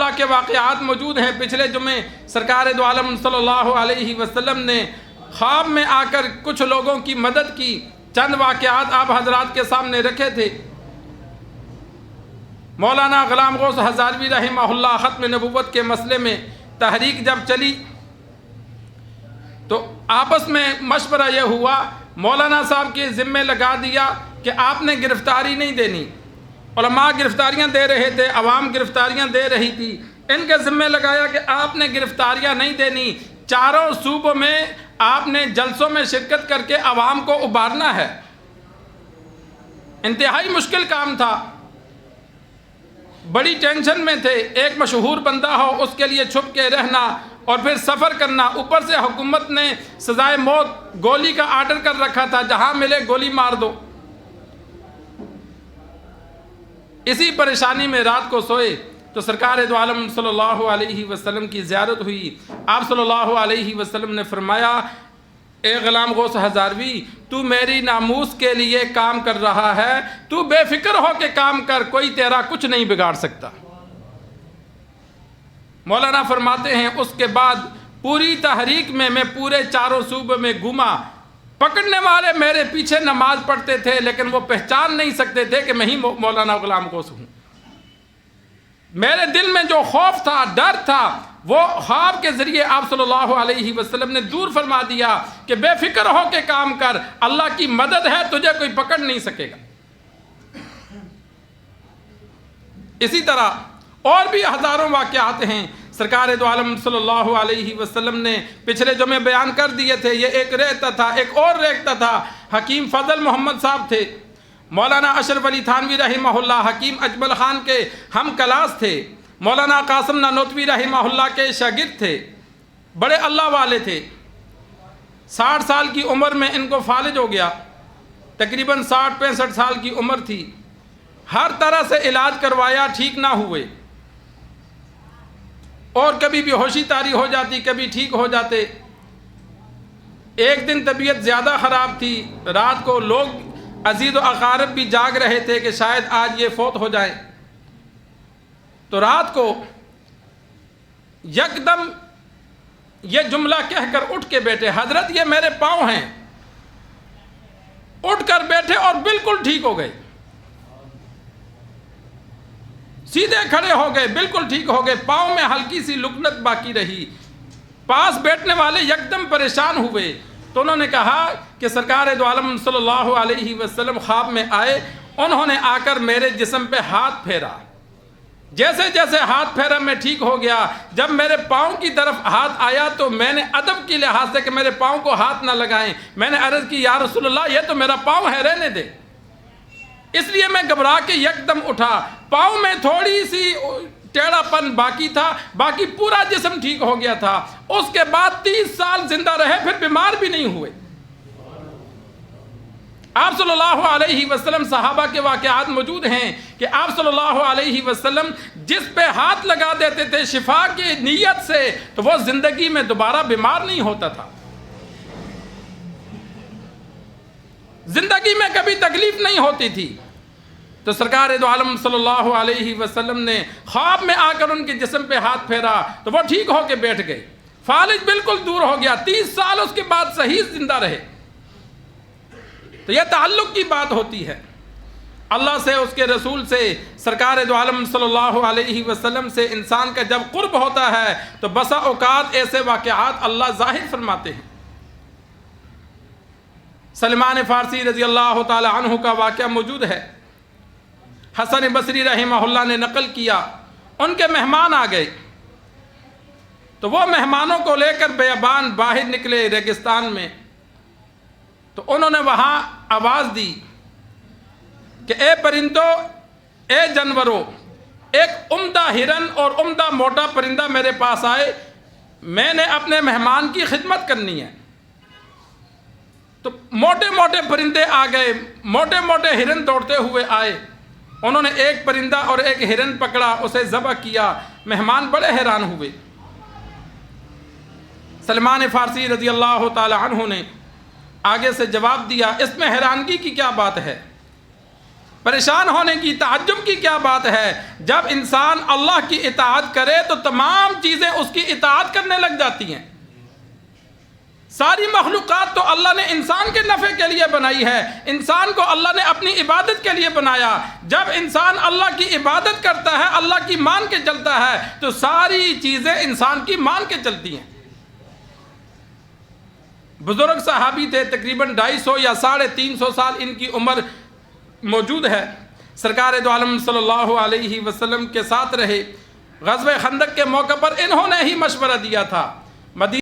اللہ کے واقعات موجود ہیں۔ پچھلے جمعے سرکار دو عالم صلی اللہ علیہ وسلم نے خواب میں آ کر کچھ لوگوں کی مدد کی، چند واقعات آپ حضرات کے سامنے رکھے تھے۔ مولانا غلام غوث ہزاروی رحمہ اللہ ختم نبوت کے مسئلے میں تحریک جب چلی تو آپس میں مشورہ یہ ہوا، مولانا صاحب کے ذمے لگا دیا کہ آپ نے گرفتاری نہیں دینی۔ علماء گرفتاریاں دے رہے تھے، عوام گرفتاریاں دے رہی تھی، ان کے ذمے لگایا کہ آپ نے گرفتاریاں نہیں دینی، چاروں صوبوں میں آپ نے جلسوں میں شرکت کر کے عوام کو ابھارنا ہے۔ انتہائی مشکل کام تھا، بڑی ٹینشن میں تھے۔ ایک مشہور بندہ ہو، اس کے لیے چھپ کے رہنا اور پھر سفر کرنا، اوپر سے حکومت نے سزائے موت گولی کا آرڈر کر رکھا تھا، جہاں ملے گولی مار دو۔ اسی پریشانی میں رات کو سوئے تو سرکار دو عالم صلی اللہ علیہ وسلم کی زیارت ہوئی۔ آپ صلی اللہ علیہ وسلم نے فرمایا، اے غلام غوث ہزاروی، تو میری ناموس کے لیے کام کر رہا ہے، تو بے فکر ہو کے کام کر، کوئی تیرا کچھ نہیں بگاڑ سکتا۔ مولانا فرماتے ہیں اس کے بعد پوری تحریک میں میں پورے چاروں صوبے میں گھوما، پکڑنے والے میرے پیچھے نماز پڑھتے تھے لیکن وہ پہچان نہیں سکتے تھے کہ میں ہی مولانا غلام غوث ہوں۔ میرے دل میں جو خوف تھا، ڈر تھا، وہ خواب کے ذریعے آپ صلی اللہ علیہ وسلم نے دور فرما دیا کہ بے فکر ہو کے کام کر، اللہ کی مدد ہے، تجھے کوئی پکڑ نہیں سکے گا۔ اسی طرح اور بھی ہزاروں واقعات ہیں۔ سرکار دو عالم صلی اللہ علیہ وسلم نے پچھلے جمعے بیان کر دیے تھے۔ یہ ایک ریختہ تھا، ایک اور ریختہ تھا۔ حکیم فضل محمد صاحب تھے، مولانا اشرف علی تھانوی رحمہ اللہ حکیم اجمل خان کے ہم کلاس تھے، مولانا قاسم نانوتوی رحمہ اللہ کے شاگرد تھے، بڑے اللہ والے تھے۔ 60 سال کی عمر میں ان کو فالج ہو گیا، تقریباً 60-65 سال کی عمر تھی۔ ہر طرح سے علاج کروایا، ٹھیک نہ ہوئے، اور کبھی بے ہوشی طاری ہو جاتی، کبھی ٹھیک ہو جاتے۔ ایک دن طبیعت زیادہ خراب تھی، رات کو لوگ عزیز و اقارب بھی جاگ رہے تھے کہ شاید آج یہ فوت ہو جائیں، تو رات کو یکدم یہ جملہ کہہ کر اٹھ کے بیٹھے، حضرت یہ میرے پاؤں ہیں۔ اٹھ کر بیٹھے اور بالکل ٹھیک ہو گئے، سیدھے کھڑے ہو گئے، بالکل ٹھیک ہو گئے۔ پاؤں میں ہلکی سی لکنت باقی رہی۔ پاس بیٹھنے والے یکدم پریشان ہوئے، تو انہوں نے کہا کہ سرکار دو عالم صلی اللہ علیہ وسلم خواب میں آئے، انہوں نے آ کر میرے جسم پہ ہاتھ پھیرا، جیسے جیسے ہاتھ پھیرا میں ٹھیک ہو گیا۔ جب میرے پاؤں کی طرف ہاتھ آیا تو میں نے ادب کی لحاظ سے کہ میرے پاؤں کو ہاتھ نہ لگائیں، میں نے عرض کی یا رسول اللہ یہ تو میرا پاؤں ہے، رہنے دے۔ اس لیے میں گھبرا کے یکدم اٹھا، پاؤں میں تھوڑی سی ٹیڑھا پن باقی تھا، باقی پورا جسم ٹھیک ہو گیا تھا۔ اس کے بعد 30 سال زندہ رہے، پھر بیمار بھی نہیں ہوئے۔ آپ صلی اللہ علیہ وسلم، صحابہ کے واقعات موجود ہیں کہ آپ صلی اللہ علیہ وسلم جس پہ ہاتھ لگا دیتے تھے شفا کی نیت سے، تو وہ زندگی میں دوبارہ بیمار نہیں ہوتا تھا، زندگی میں کبھی تکلیف نہیں ہوتی تھی۔ تو سرکار دو عالم صلی اللہ علیہ وسلم نے خواب میں آ کر ان کے جسم پہ ہاتھ پھیرا تو وہ ٹھیک ہو کے بیٹھ گئے، فالج بالکل دور ہو گیا، 30 سال اس کے بعد صحیح زندہ رہے۔ تو یہ تعلق کی بات ہوتی ہے، اللہ سے، اس کے رسول سے، سرکار دو عالم صلی اللہ علیہ وسلم سے انسان کا جب قرب ہوتا ہے تو بسا اوقات ایسے واقعات اللہ ظاہر فرماتے ہیں۔ سلمان فارسی رضی اللہ تعالی عنہ کا واقعہ موجود ہے، حسن بصری رحمہ اللہ نے نقل کیا۔ ان کے مہمان آ گئے تو وہ مہمانوں کو لے کر بیابان باہر نکلے ریگستان میں، تو انہوں نے وہاں آواز دی کہ اے پرندوں، اے جانوروں، ایک عمدہ ہرن اور عمدہ موٹا پرندہ میرے پاس آئے، میں نے اپنے مہمان کی خدمت کرنی ہے۔ تو موٹے موٹے پرندے آ گئے، موٹے موٹے ہرن دوڑتے ہوئے آئے، انہوں نے ایک پرندہ اور ایک ہرن پکڑا، اسے ذبح کیا۔ مہمان بڑے حیران ہوئے۔ سلمان فارسی رضی اللہ تعالی عنہ نے آگے سے جواب دیا، اس میں حیرانگی کی کیا بات ہے؟ پریشان ہونے کی، تعجب کی کیا بات ہے؟ جب انسان اللہ کی اطاعت کرے تو تمام چیزیں اس کی اطاعت کرنے لگ جاتی ہیں۔ ساری مخلوقات تو اللہ نے انسان کے نفع کے لیے بنائی ہے، انسان کو اللہ نے اپنی عبادت کے لیے بنایا۔ جب انسان اللہ کی عبادت کرتا ہے، اللہ کی مان کے چلتا ہے، تو ساری چیزیں انسان کی مان کے چلتی ہیں۔ بزرگ صحابی تھے، تقریباً 250 یا 350 سال ان کی عمر موجود ہے۔ سرکار دو عالم صلی اللہ علیہ وسلم کے ساتھ رہے۔ غزوہ خندق کے موقع پر انہوں نے ہی مشورہ دیا تھا۔